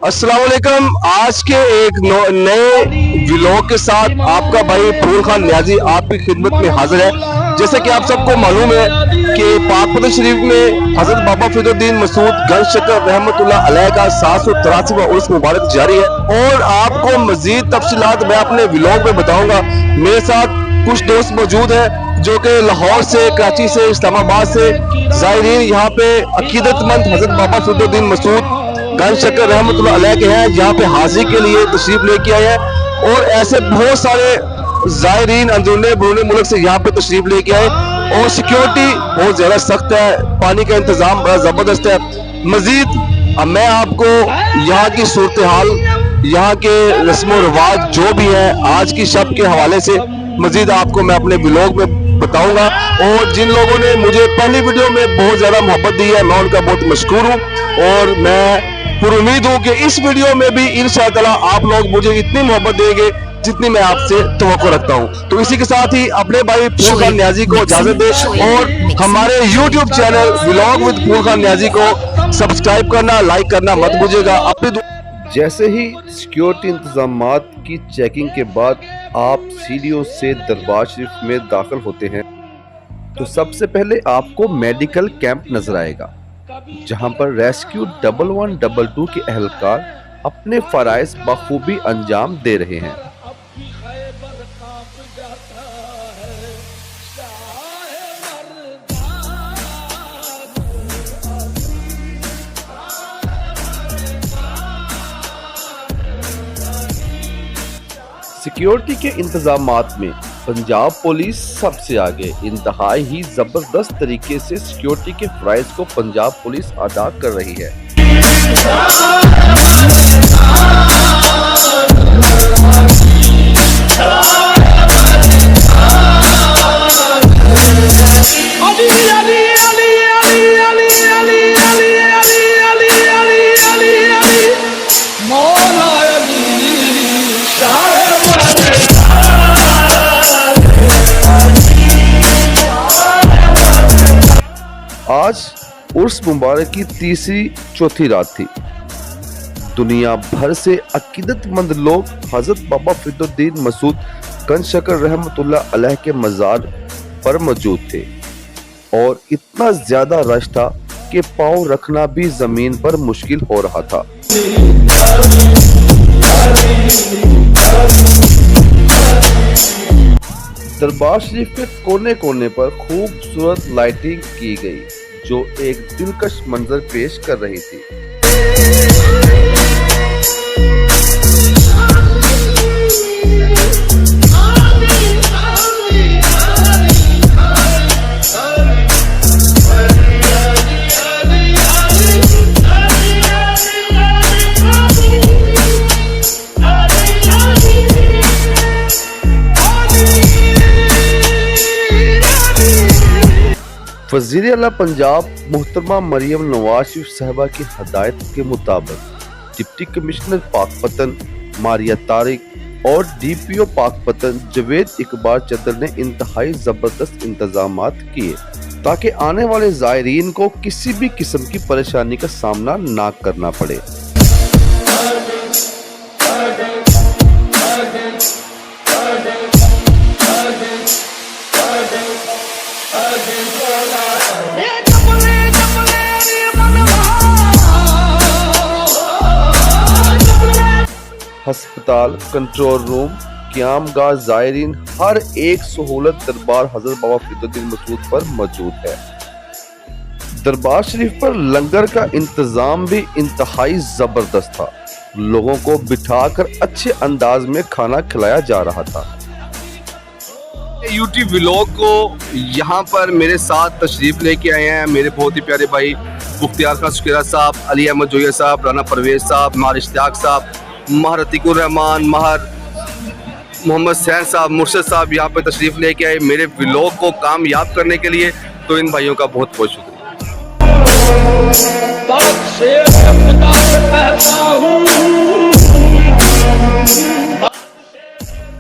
अस्सलाम वालेकुम। आज के एक नए व्लॉग के साथ आपका भाई फूल खान न्याजी आपकी खिदमत में हाजिर है। जैसे कि आप सबको मालूम है कि पाकपतन शरीफ में हजरत बाबा फरीदुद्दीन मसूद गंज शकर रहमतुल्लाह अलैह का 783वां उर्स मुबारक जारी है और आपको मजीद तफसीलात मैं अपने व्लॉग में बताऊंगा। मेरे साथ कुछ दोस्त मौजूद है जो कि लाहौर से, कराची से, इस्लामाबाद से ज़ायरीन यहाँ पे अकीदतमंद हजरत बाबा फरीदुद्दीन मसूद गंज शकर रहमतुल्लाह अलैह के हैं, जहाँ पे हाजिरी के लिए तशरीफ लेके आए हैं और ऐसे बहुत सारे ज़ायरीन अंदरूनी बरूनी मुल्क से यहाँ पे तशरीफ लेके आए और सिक्योरिटी बहुत ज़्यादा सख्त है, पानी का इंतज़ाम बड़ा ज़बरदस्त है। मज़ीद मैं आपको यहाँ की सूरत हाल, यहाँ के रस्म व रिवाज जो भी है आज की शब के हवाले से मज़ीद आपको मैं अपने व्लॉग में बताऊंगा। और जिन लोगों ने मुझे पहली वीडियो में बहुत ज़्यादा मोहब्बत दी है मैं उनका बहुत मशकूर हूँ और मैं पूरी उम्मीद हूँ कि इस वीडियो में भी इंशाअल्लाह आप लोग मुझे इतनी मोहब्बत देंगे जितनी मैं आपसे तवक्को रखता हूँ। तो इसी के साथ ही अपने भाई फूल खान न्याजी को इजाजत दे और हमारे YouTube चैनल व्लॉग विद फूल खान न्याजी को सब्सक्राइब करना, लाइक करना मत भूलिएगा। जैसे ही सिक्योरिटी इंतजामात की चेकिंग के बाद आप सीढ़ियों से दरबार शरीफ में दाखिल होते हैं तो सबसे पहले आपको मेडिकल कैंप नजर आएगा, जहां पर रेस्क्यू 1112 के एहलकार अपने फराइज बखूबी अंजाम दे रहे हैं। सिक्योरिटी के इंतजामात में पंजाब पुलिस सबसे आगे इंतहाई ही जबरदस्त तरीके से सिक्योरिटी के फराइज को पंजाब पुलिस अदा कर रही है। आज उर्स मुबारक की तीसरी चौथी रात थी। दुनिया भर से अकीदतमंद लोग हजरत बाबा फरीदुद्दीन मसूद गंज शकर रहमतुल्लाह अलैह के मज़ार पर मौजूद थे और इतना ज्यादा रश था कि पाँव रखना भी जमीन पर मुश्किल हो रहा था। दरबार शरीफ के कोने कोने पर खूबसूरत लाइटिंग की गई जो एक दिलकश मंजर पेश कर रही थी। वज़ीर आला पंजाब मोहतरमा मरियम नवाज शरीफ साहबा की हदायत के मुताबिक डिप्टी कमिश्नर पाकपतन मारिया तारिक और DPO पाकपतन जवेद इकबाल चदर ने इंतहाई जबरदस्त इंतजामात किए ताकि आने वाले ज़ायरीन को किसी भी किस्म की परेशानी का सामना ना करना पड़े। अस्पताल, कंट्रोल रूम, क़यामगाह, ज़ायरीन हर एक सहूलत दरबार हज़रत बाबा फरीदुद्दीन मसूद पर मौजूद है। दरबार शरीफ पर लंगर का इंतज़ाम भी इंतहाई ज़बरदस्त था। लोगों को बिठाकर अच्छे अंदाज में खाना खिलाया जा रहा था। YouTube व्लॉग को यहाँ पर मेरे साथ तशरीफ लेके आए हैं मेरे बहुत ही प्यारे भाई मुख्तियार खान सुकेरा साहब, अली अहमद जोया साहब, राना परवेज साहब, मार इश्तियाक साहब, महर अतीकुर रहमान, महर मोहम्मद सैन साहब, मुर्शद साहब यहाँ पे तशरीफ लेके आए मेरे व्लॉग को कामयाब करने के लिए। तो इन भाइयों का बहुत बहुत शुक्रिया।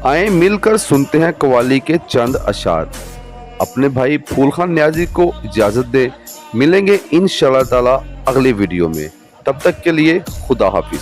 आए मिलकर सुनते हैं कव्वाली के चंद अशार। अपने भाई फूल खान न्याजी को इजाजत दे, मिलेंगे इंशाअल्लाह ताला अगली वीडियो में। तब तक के लिए खुदा हाफिज।